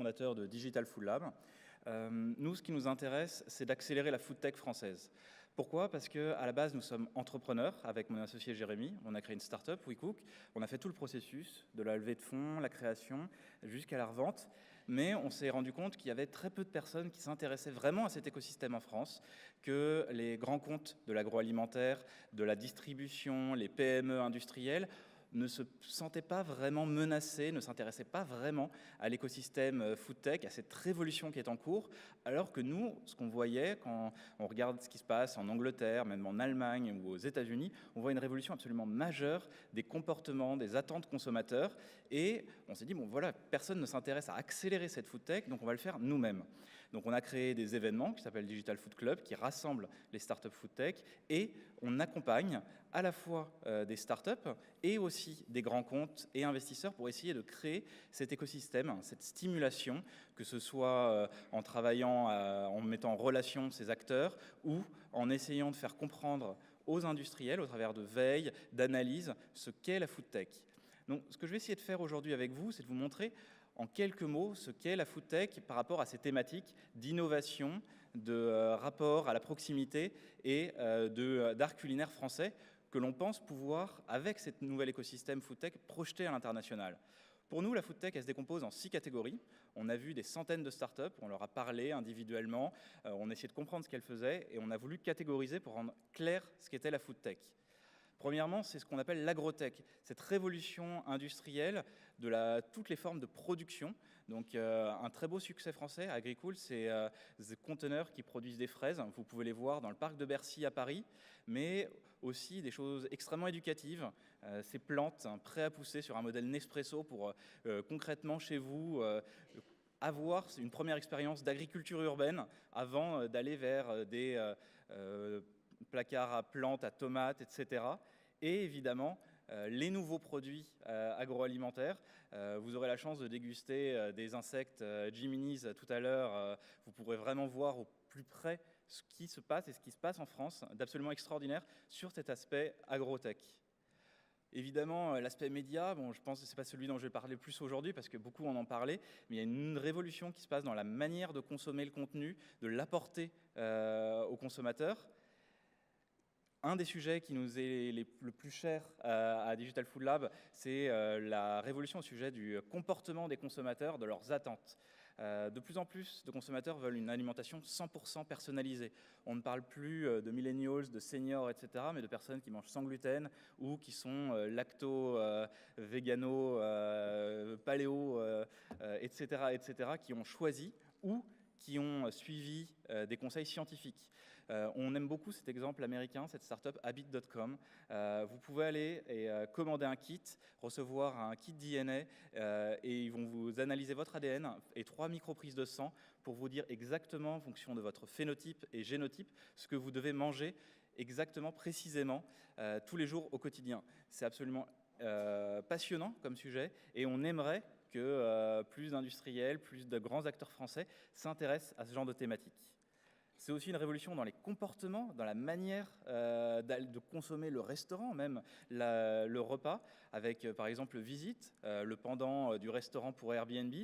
fondateur de Digital Food Lab. Nous, ce qui nous intéresse, c'est d'accélérer la food tech française. Pourquoi? Parce qu'à la base, nous sommes entrepreneurs avec mon associé Jérémy. On a créé une start-up, WeCook. On a fait tout le processus, de la levée de fonds, la création, jusqu'à la revente. Mais on s'est rendu compte qu'il y avait très peu de personnes qui s'intéressaient vraiment à cet écosystème en France, que les grands comptes de l'agroalimentaire, de la distribution, les PME industrielles, ne se sentaient pas vraiment menacés, ne s'intéressaient pas vraiment à l'écosystème food tech, à cette révolution qui est en cours, alors que nous, ce qu'on voyait quand on regarde ce qui se passe en Angleterre, même en Allemagne ou aux États-Unis, on voit une révolution absolument majeure des comportements, des attentes consommateurs, et on s'est dit, bon voilà, personne ne s'intéresse à accélérer cette food tech, donc on va le faire nous-mêmes. Donc on a créé des événements qui s'appellent Digital Food Club, qui rassemblent les startups food tech, et on accompagne à la fois des startups et aussi des grands comptes et investisseurs pour essayer de créer cet écosystème, cette stimulation, que ce soit en travaillant, en mettant en relation ces acteurs ou en essayant de faire comprendre aux industriels, au travers de veille, d'analyse, ce qu'est la food tech. Donc, ce que je vais essayer de faire aujourd'hui avec vous, c'est de vous montrer en quelques mots ce qu'est la food tech par rapport à ces thématiques d'innovation, de rapport à la proximité et d'art culinaire français que l'on pense pouvoir, avec cet nouvel écosystème food tech, projeter à l'international. Pour nous, la food tech, elle se décompose en 6 catégories. On a vu des centaines de startups, on leur a parlé individuellement, on a essayé de comprendre ce qu'elles faisaient et on a voulu catégoriser pour rendre clair ce qu'était la food tech. Premièrement, c'est ce qu'on appelle l'agrotech, cette révolution industrielle de toutes les formes de production. Donc un très beau succès français, Agricool, c'est des conteneurs qui produisent des fraises. Vous pouvez les voir dans le parc de Bercy à Paris, mais aussi des choses extrêmement éducatives, ces plantes prêtes à pousser sur un modèle Nespresso pour concrètement chez vous avoir une première expérience d'agriculture urbaine avant d'aller vers des placards à plantes, à tomates, etc. Et évidemment, les nouveaux produits agroalimentaires. Vous aurez la chance de déguster des insectes Jiminy's tout à l'heure. Vous pourrez vraiment voir au plus près ce qui se passe et ce qui se passe en France d'absolument extraordinaire sur cet aspect agrotech. Évidemment, l'aspect média, bon, je pense que ce n'est pas celui dont je vais parler plus aujourd'hui parce que beaucoup en ont parlé, mais il y a une révolution qui se passe dans la manière de consommer le contenu, de l'apporter aux consommateurs. Un des sujets qui nous est le plus cher à Digital Food Lab, c'est la révolution au sujet du comportement des consommateurs, de leurs attentes. De plus en plus de consommateurs veulent une alimentation 100% personnalisée. On ne parle plus de millennials, de seniors, etc., mais de personnes qui mangent sans gluten ou qui sont lacto, végano, paléo, etc., qui ont choisi ou qui ont suivi des conseils scientifiques. On aime beaucoup cet exemple américain, cette startup Habit.com. Vous pouvez aller et commander un kit, recevoir un kit DNA et ils vont vous analyser votre ADN et 3 microprises de sang pour vous dire exactement, en fonction de votre phénotype et génotype, ce que vous devez manger exactement, précisément, tous les jours au quotidien. C'est absolument passionnant comme sujet et on aimerait que plus d'industriels, plus de grands acteurs français s'intéressent à ce genre de thématiques. C'est aussi une révolution dans les comportements, dans la manière de consommer le restaurant, même le repas, avec par exemple Visite, le pendant du restaurant pour Airbnb,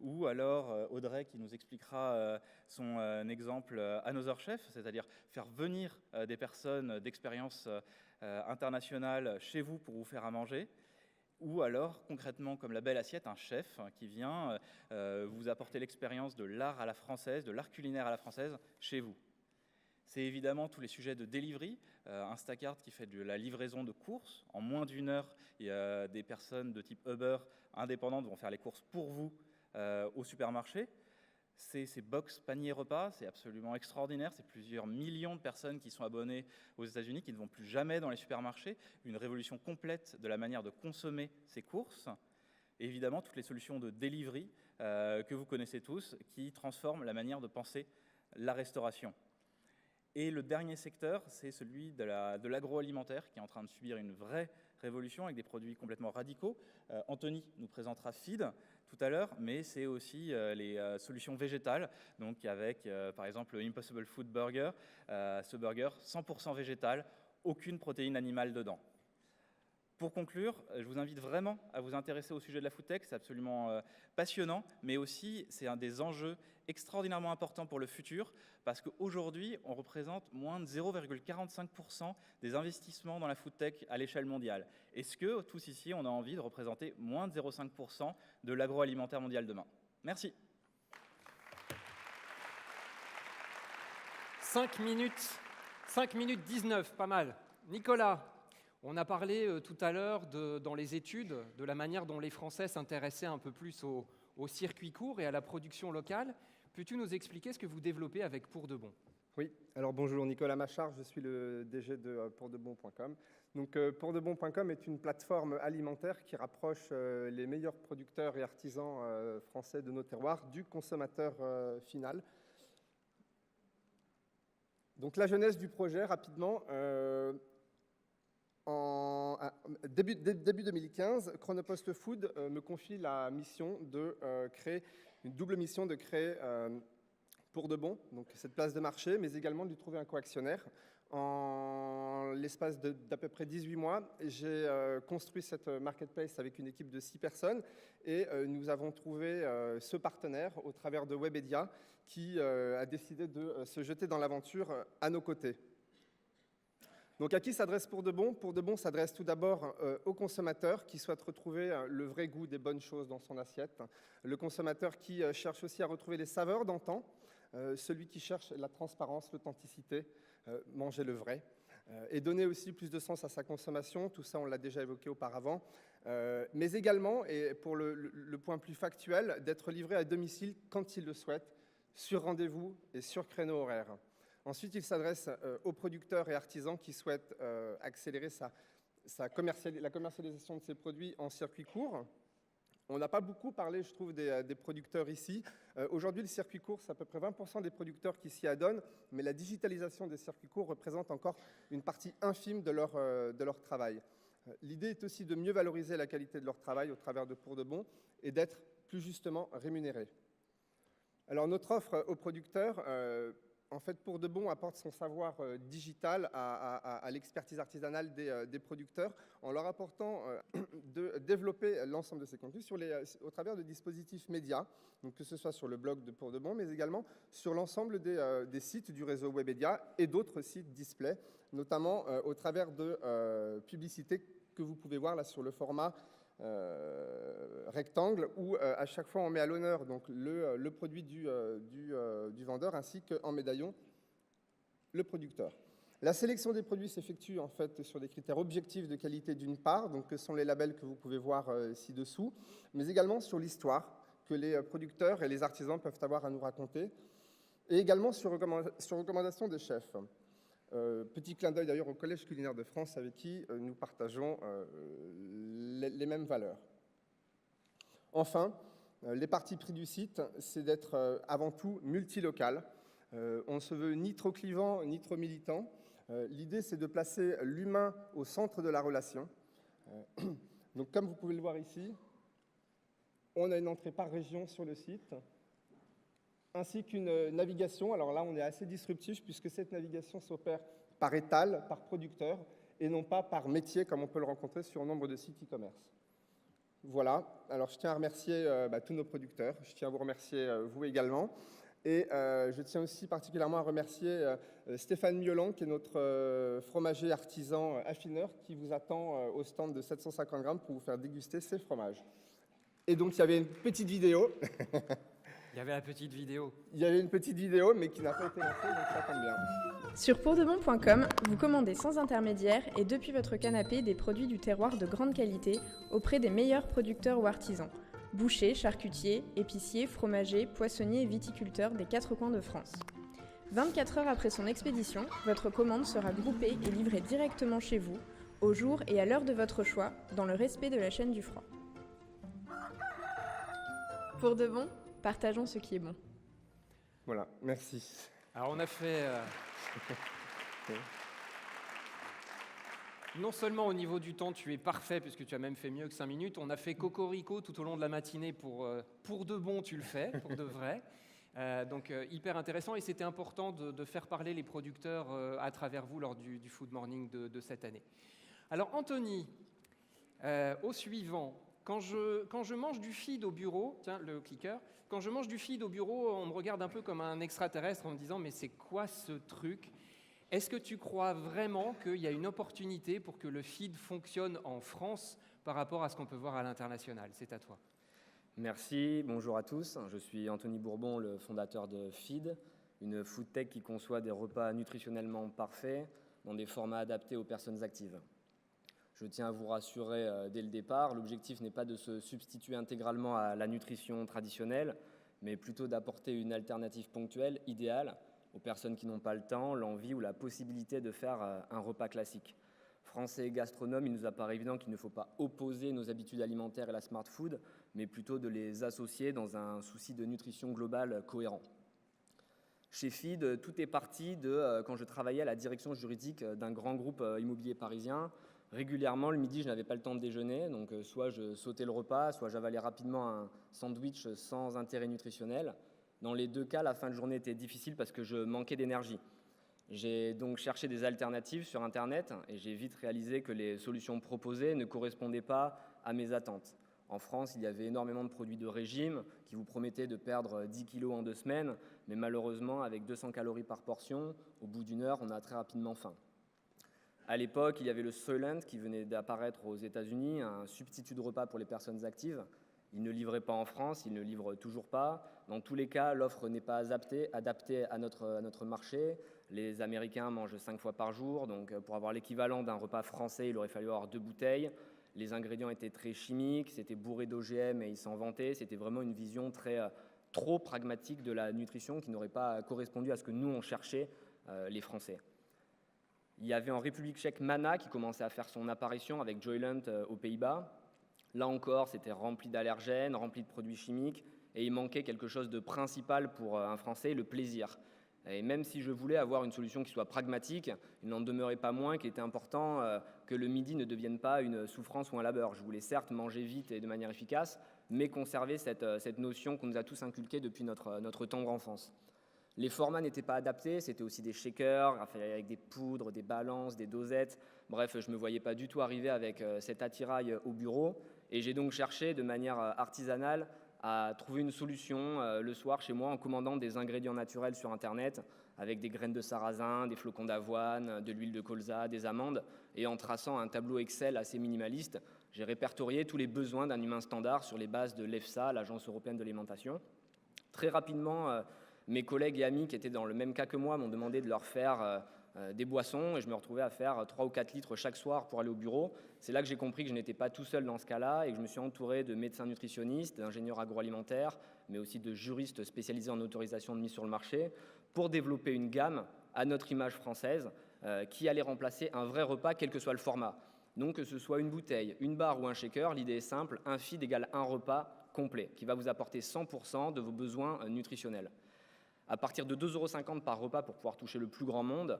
ou alors Audrey qui nous expliquera son exemple Another Chef, c'est-à-dire faire venir des personnes d'expérience internationale chez vous pour vous faire à manger. Ou alors, concrètement, comme la Belle Assiette, un chef qui vient vous apporter l'expérience de l'art à la française, de l'art culinaire à la française, chez vous. C'est évidemment tous les sujets de delivery. Instacart qui fait de la livraison de courses. En moins d'1 heure, il y a des personnes de type Uber indépendantes vont faire les courses pour vous au supermarché. C'est ces box paniers repas, c'est absolument extraordinaire. C'est plusieurs millions de personnes qui sont abonnées aux États-Unis, qui ne vont plus jamais dans les supermarchés. Une révolution complète de la manière de consommer ces courses. Et évidemment, toutes les solutions de delivery que vous connaissez tous, qui transforment la manière de penser la restauration. Et le dernier secteur, c'est celui de l'agroalimentaire qui est en train de subir une vraie révolution avec des produits complètement radicaux. Anthony nous présentera Feed tout à l'heure, mais c'est aussi les solutions végétales, donc avec par exemple le Impossible Food Burger, ce burger 100% végétal, aucune protéine animale dedans. Pour conclure, je vous invite vraiment à vous intéresser au sujet de la foodtech, c'est absolument passionnant, mais aussi c'est un des enjeux extraordinairement importants pour le futur, parce qu'aujourd'hui, on représente moins de 0,45% des investissements dans la foodtech à l'échelle mondiale. Est-ce que, tous ici, on a envie de représenter moins de 0,5% de l'agroalimentaire mondial demain? Merci. 5 minutes 19, pas mal. Nicolas, on a parlé tout à l'heure dans les études de la manière dont les Français s'intéressaient un peu plus au circuit court et à la production locale. Peux-tu nous expliquer ce que vous développez avec Pour de Bon? Oui, alors bonjour, Nicolas Machard, je suis le DG de pourdebon.com. Donc pourdebon.com est une plateforme alimentaire qui rapproche les meilleurs producteurs et artisans français de nos terroirs du consommateur final. Donc la genèse du projet, rapidement, début 2015, Chronopost Food me confie la mission de créer une double mission de créer Pour de Bon, donc cette place de marché, mais également de lui trouver un coactionnaire. En l'espace d'à peu près 18 mois, j'ai construit cette marketplace avec une équipe de 6 personnes et nous avons trouvé ce partenaire au travers de Webedia qui a décidé de se jeter dans l'aventure à nos côtés. Donc à qui s'adresse Pour de Bon? Pour de Bon s'adresse tout d'abord au consommateur qui souhaite retrouver le vrai goût des bonnes choses dans son assiette, le consommateur qui cherche aussi à retrouver les saveurs d'antan, celui qui cherche la transparence, l'authenticité, manger le vrai, et donner aussi plus de sens à sa consommation, tout ça on l'a déjà évoqué auparavant, mais également, et pour le point plus factuel, d'être livré à domicile quand il le souhaite, sur rendez-vous et sur créneau horaire. Ensuite, il s'adresse aux producteurs et artisans qui souhaitent accélérer la commercialisation de ses produits en circuit court. On n'a pas beaucoup parlé, je trouve, des producteurs ici. Aujourd'hui, le circuit court, c'est à peu près 20% des producteurs qui s'y adonnent, mais la digitalisation des circuits courts représente encore une partie infime de leur travail. L'idée est aussi de mieux valoriser la qualité de leur travail au travers de Pour de Bon et d'être plus justement rémunérés. Alors, notre offre aux producteurs, en fait, Pour de Bon apporte son savoir digital à l'expertise artisanale des producteurs en leur apportant de développer l'ensemble de ces contenus au travers de dispositifs médias, donc que ce soit sur le blog de Pour de Bon, mais également sur l'ensemble des sites du réseau Webedia et d'autres sites display, notamment au travers de publicités que vous pouvez voir là sur le format rectangle où à chaque fois on met à l'honneur donc le produit du vendeur ainsi qu'en médaillon le producteur. La sélection des produits s'effectue en fait sur des critères objectifs de qualité d'une part, donc que sont les labels que vous pouvez voir ci-dessous, mais également sur l'histoire que les producteurs et les artisans peuvent avoir à nous raconter, et également sur recommandation des chefs. Petit clin d'œil d'ailleurs au Collège culinaire de France avec qui nous partageons les mêmes valeurs. Enfin, les parties pris du site, c'est d'être avant tout multilocal. On ne se veut ni trop clivant ni trop militant. L'idée, c'est de placer l'humain au centre de la relation. Donc, comme vous pouvez le voir ici, on a une entrée par région sur le site, ainsi qu'une navigation. Alors là, on est assez disruptif puisque cette navigation s'opère par étal, par producteur, et non pas par métier comme on peut le rencontrer sur nombre de sites e-commerce. Voilà, alors je tiens à remercier tous nos producteurs, je tiens à vous remercier vous également, et je tiens aussi particulièrement à remercier Stéphane Miolan, qui est notre fromager artisan affineur, qui vous attend au stand de 750 grammes pour vous faire déguster ces fromages. Et donc il y avait une petite vidéo. Il y avait la petite vidéo. Il y avait une petite vidéo, mais qui n'a pas été lancée, donc ça tombe bien. Sur pourdebon.com, vous commandez sans intermédiaire et depuis votre canapé des produits du terroir de grande qualité auprès des meilleurs producteurs ou artisans. Bouchers, charcutiers, épiciers, fromagers, poissonniers et viticulteurs des 4 coins de France. 24 heures après son expédition, votre commande sera groupée et livrée directement chez vous, au jour et à l'heure de votre choix, dans le respect de la chaîne du froid. Pour de bon, partageons ce qui est bon. Voilà, merci. Alors on a fait... Non seulement au niveau du temps, tu es parfait, puisque tu as même fait mieux que 5 minutes, on a fait cocorico tout au long de la matinée pour de bon, tu le fais, pour de vrai. Donc hyper intéressant, et c'était important de faire parler les producteurs à travers vous lors du Food Morning de cette année. Alors Anthony, Au suivant, quand je mange du feed au bureau, tiens, le clicker, quand je mange du feed au bureau, on me regarde un peu comme un extraterrestre en me disant « mais c'est quoi ce truc ?» Est-ce que tu crois vraiment qu'il y a une opportunité pour que le feed fonctionne en France par rapport à ce qu'on peut voir à l'international? C'est à toi. Merci, bonjour à tous. Je suis Anthony Bourbon, le fondateur de Feed, une food tech qui conçoit des repas nutritionnellement parfaits dans des formats adaptés aux personnes actives. Je tiens à vous rassurer dès le départ, l'objectif n'est pas de se substituer intégralement à la nutrition traditionnelle, mais plutôt d'apporter une alternative ponctuelle, idéale, aux personnes qui n'ont pas le temps, l'envie ou la possibilité de faire un repas classique. Français et gastronomes, il nous apparaît évident qu'il ne faut pas opposer nos habitudes alimentaires et la smart food, mais plutôt de les associer dans un souci de nutrition globale cohérent. Chez Feed, tout est parti de quand je travaillais à la direction juridique d'un grand groupe immobilier parisien. Régulièrement, le midi, je n'avais pas le temps de déjeuner, donc soit je sautais le repas, soit j'avalais rapidement un sandwich sans intérêt nutritionnel. Dans les deux cas, la fin de journée était difficile parce que je manquais d'énergie. J'ai donc cherché des alternatives sur Internet et j'ai vite réalisé que les solutions proposées ne correspondaient pas à mes attentes. En France, il y avait énormément de produits de régime qui vous promettaient de perdre 10 kilos en 2 semaines, mais malheureusement, avec 200 calories par portion, au bout d'une heure, on a très rapidement faim. À l'époque, il y avait le Soylent qui venait d'apparaître aux États-Unis, un substitut de repas pour les personnes actives. Il ne livrait pas en France, il ne livre toujours pas. Dans tous les cas, l'offre n'est pas adaptée à notre marché. Les Américains mangent 5 fois par jour, donc pour avoir l'équivalent d'un repas français, il aurait fallu avoir 2 bouteilles. Les ingrédients étaient très chimiques, c'était bourré d'OGM et ils s'en vantaient. C'était vraiment une vision trop pragmatique de la nutrition qui n'aurait pas correspondu à ce que nous, on cherchait, les Français. Il y avait en République tchèque Mana qui commençait à faire son apparition avec Joyland aux Pays-Bas. Là encore, c'était rempli d'allergènes, rempli de produits chimiques, et il manquait quelque chose de principal pour un Français, le plaisir. Et même si je voulais avoir une solution qui soit pragmatique, il n'en demeurait pas moins qu'il était important que le midi ne devienne pas une souffrance ou un labeur. Je voulais certes manger vite et de manière efficace, mais conserver cette notion qu'on nous a tous inculquée depuis notre tendre enfance. Les formats n'étaient pas adaptés, c'était aussi des shakers, avec des poudres, des balances, des dosettes. Bref, je ne me voyais pas du tout arriver avec cet attirail au bureau. Et j'ai donc cherché de manière artisanale à trouver une solution le soir chez moi en commandant des ingrédients naturels sur Internet avec des graines de sarrasin, des flocons d'avoine, de l'huile de colza, des amandes. Et en traçant un tableau Excel assez minimaliste, j'ai répertorié tous les besoins d'un humain standard sur les bases de l'EFSA, l'Agence européenne de l'alimentation. Très rapidement, mes collègues et amis qui étaient dans le même cas que moi m'ont demandé de leur faire des boissons et je me retrouvais à faire 3 ou 4 litres chaque soir pour aller au bureau. C'est là que j'ai compris que je n'étais pas tout seul dans ce cas-là et que je me suis entouré de médecins nutritionnistes, d'ingénieurs agroalimentaires, mais aussi de juristes spécialisés en autorisation de mise sur le marché pour développer une gamme à notre image française qui allait remplacer un vrai repas quel que soit le format. Donc que ce soit une bouteille, une barre ou un shaker, l'idée est simple, un feed égale un repas complet qui va vous apporter 100% de vos besoins nutritionnels. À partir de 2,50 € par repas pour pouvoir toucher le plus grand monde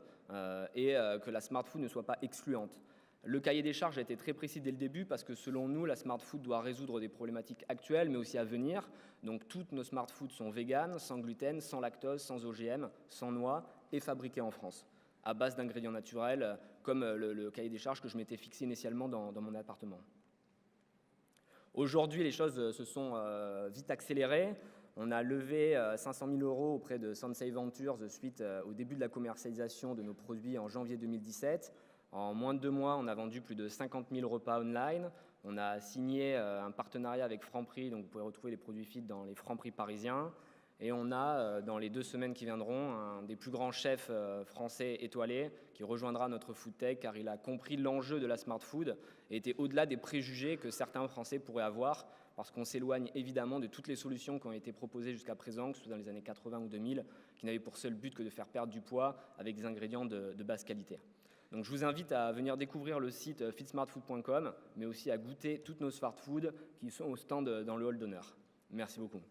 et que la smart food ne soit pas excluante. Le cahier des charges a été très précis dès le début parce que selon nous, la smart food doit résoudre des problématiques actuelles mais aussi à venir. Donc toutes nos smart foods sont véganes, sans gluten, sans lactose, sans OGM, sans noix et fabriquées en France, à base d'ingrédients naturels comme le cahier des charges que je m'étais fixé initialement dans mon appartement. Aujourd'hui, les choses se sont vite accélérées. On a levé 500 000 € auprès de Sensei Ventures suite au début de la commercialisation de nos produits en janvier 2017. En moins de 2 mois, on a vendu plus de 50 000 repas online. On a signé un partenariat avec Franprix, donc vous pouvez retrouver les produits Feed dans les Franprix parisiens. Et on a, dans les 2 semaines qui viendront, un des plus grands chefs français étoilés qui rejoindra notre food tech car il a compris l'enjeu de la smart food et était au-delà des préjugés que certains Français pourraient avoir parce qu'on s'éloigne évidemment de toutes les solutions qui ont été proposées jusqu'à présent, que ce soit dans les années 80 ou 2000, qui n'avaient pour seul but que de faire perdre du poids avec des ingrédients de basse qualité. Donc je vous invite à venir découvrir le site feedsmartfood.com, mais aussi à goûter toutes nos smart foods qui sont au stand dans le hall d'honneur. Merci beaucoup.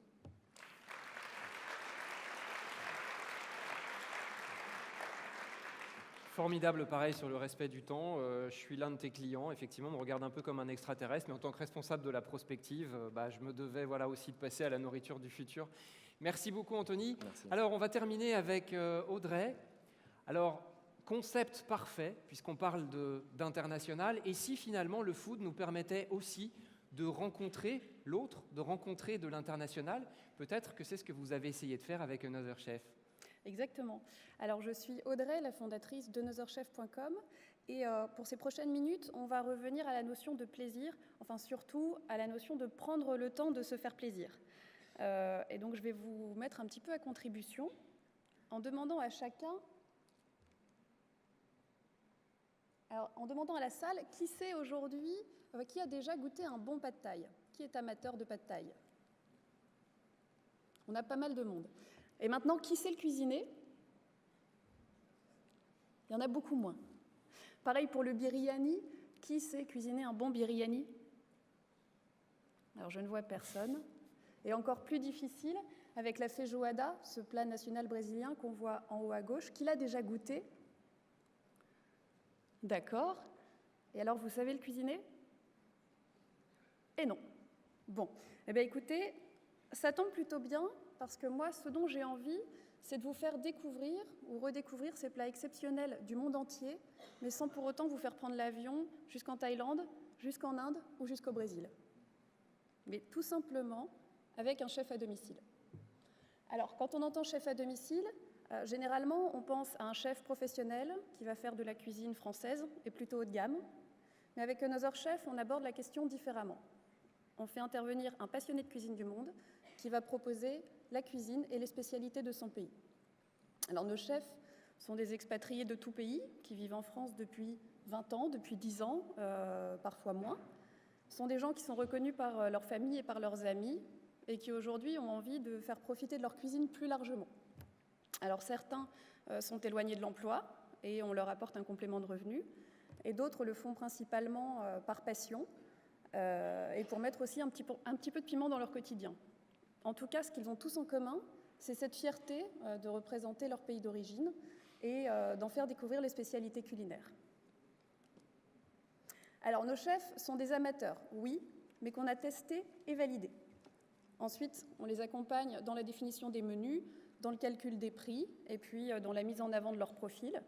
Formidable, pareil, sur le respect du temps. Je suis l'un de tes clients, effectivement, on me regarde un peu comme un extraterrestre, mais en tant que responsable de la prospective, je me devais aussi de passer à la nourriture du futur. Merci beaucoup, Anthony. Merci. Alors, on va terminer avec Audrey. Alors, concept parfait, puisqu'on parle d'international, et si finalement le food nous permettait aussi de rencontrer l'autre, de rencontrer de l'international? Peut-être que c'est ce que vous avez essayé de faire avec Another Chef. Exactement. Alors, je suis Audrey, la fondatrice d'AnotherChef.com. Et pour ces prochaines minutes, on va revenir à la notion de plaisir, enfin surtout à la notion de prendre le temps de se faire plaisir. Et donc, je vais vous mettre un petit peu à contribution en demandant à chacun, en demandant à la salle, qui sait aujourd'hui, qui a déjà goûté un bon pad thaï? Qui est amateur de pad thaï? On a pas mal de monde. Et maintenant, qui sait le cuisiner? Il y en a beaucoup moins. Pareil pour le biryani. Qui sait cuisiner un bon biryani? Alors, je ne vois personne. Et encore plus difficile, avec la feijoada, ce plat national brésilien qu'on voit en haut à gauche, qui l'a déjà goûté? D'accord. Et alors, vous savez le cuisiner? Et non. Bon. Eh bien, écoutez, ça tombe plutôt bien, parce que moi, ce dont j'ai envie, c'est de vous faire découvrir ou redécouvrir ces plats exceptionnels du monde entier, mais sans pour autant vous faire prendre l'avion jusqu'en Thaïlande, jusqu'en Inde ou jusqu'au Brésil. Mais tout simplement avec un chef à domicile. Alors, quand on entend chef à domicile, généralement, on pense à un chef professionnel qui va faire de la cuisine française et plutôt haut de gamme. Mais avec Another Chef, on aborde la question différemment. On fait intervenir un passionné de cuisine du monde qui va proposer la cuisine et les spécialités de son pays. Alors nos chefs sont des expatriés de tout pays qui vivent en France depuis 20 ans, depuis 10 ans, parfois moins. Ce sont des gens qui sont reconnus par leur famille et par leurs amis et qui aujourd'hui ont envie de faire profiter de leur cuisine plus largement. Alors certains sont éloignés de l'emploi et on leur apporte un complément de revenus, et d'autres le font principalement par passion et pour mettre aussi un petit peu de piment dans leur quotidien. En tout cas, ce qu'ils ont tous en commun, c'est cette fierté de représenter leur pays d'origine et d'en faire découvrir les spécialités culinaires. Alors, nos chefs sont des amateurs, oui, mais qu'on a testés et validés. Ensuite, on les accompagne dans la définition des menus, dans le calcul des prix, et puis dans la mise en avant de leur profil.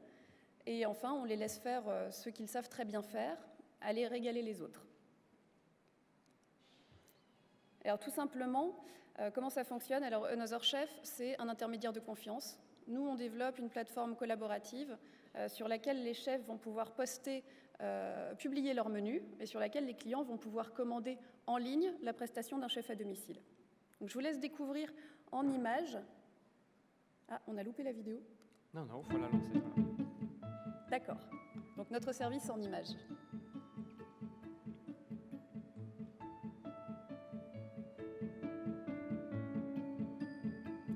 Et enfin, on les laisse faire ce qu'ils savent très bien faire, aller régaler les autres. Alors, tout simplement, comment ça fonctionne? Alors, Another Chef, c'est un intermédiaire de confiance. Nous, on développe une plateforme collaborative sur laquelle les chefs vont pouvoir publier leur menu et sur laquelle les clients vont pouvoir commander en ligne la prestation d'un chef à domicile. Donc, je vous laisse découvrir en images. Ah, on a loupé la vidéo? Non, il faut la lancer. Voilà. D'accord. Donc, notre service en images.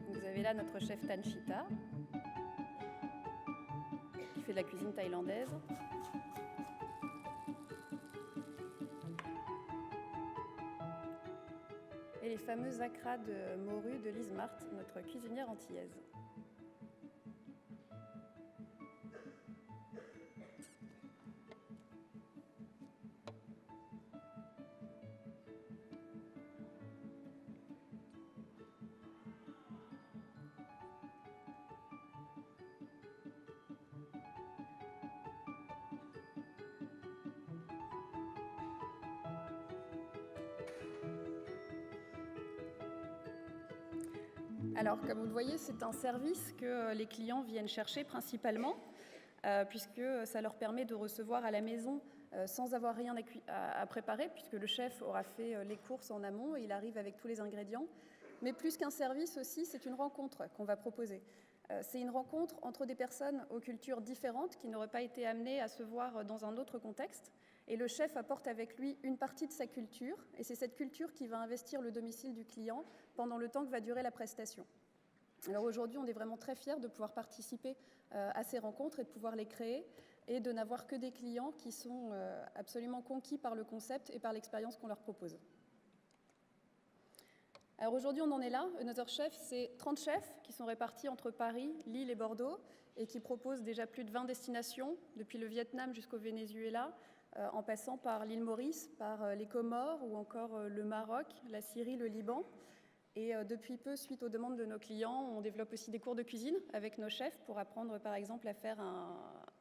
Vous avez là notre chef Tanchita, qui fait de la cuisine thaïlandaise. Et les fameux acras de morue de Lise Marthe, notre cuisinière antillaise. Alors, comme vous le voyez, c'est un service que les clients viennent chercher principalement, puisque ça leur permet de recevoir à la maison sans avoir rien à préparer, puisque le chef aura fait les courses en amont et il arrive avec tous les ingrédients. Mais plus qu'un service aussi, c'est une rencontre qu'on va proposer. C'est une rencontre entre des personnes aux cultures différentes qui n'auraient pas été amenées à se voir dans un autre contexte. Et le chef apporte avec lui une partie de sa culture, et c'est cette culture qui va investir le domicile du client pendant le temps que va durer la prestation. Alors aujourd'hui, on est vraiment très fiers de pouvoir participer à ces rencontres et de pouvoir les créer, et de n'avoir que des clients qui sont absolument conquis par le concept et par l'expérience qu'on leur propose. Alors aujourd'hui, on en est là. Another Chef, c'est 30 chefs qui sont répartis entre Paris, Lille et Bordeaux, et qui proposent déjà plus de 20 destinations, depuis le Vietnam jusqu'au Venezuela, en passant par l'île Maurice, par les Comores ou encore le Maroc, la Syrie, le Liban. Et depuis peu, suite aux demandes de nos clients, on développe aussi des cours de cuisine avec nos chefs pour apprendre par exemple à faire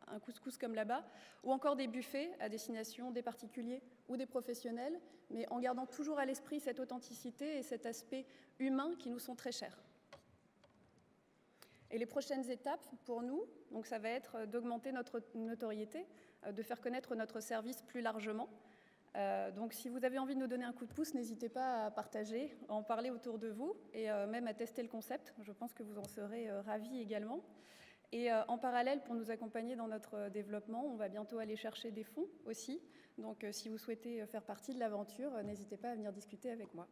un couscous comme là-bas, ou encore des buffets à destination des particuliers ou des professionnels, mais en gardant toujours à l'esprit cette authenticité et cet aspect humain qui nous sont très chers. Et les prochaines étapes pour nous, donc ça va être d'augmenter notre notoriété, de faire connaître notre service plus largement. Donc si vous avez envie de nous donner un coup de pouce, n'hésitez pas à partager, à en parler autour de vous et même à tester le concept. Je pense que vous en serez ravis également. Et en parallèle, pour nous accompagner dans notre développement, on va bientôt aller chercher des fonds aussi. Donc si vous souhaitez faire partie de l'aventure, n'hésitez pas à venir discuter avec moi.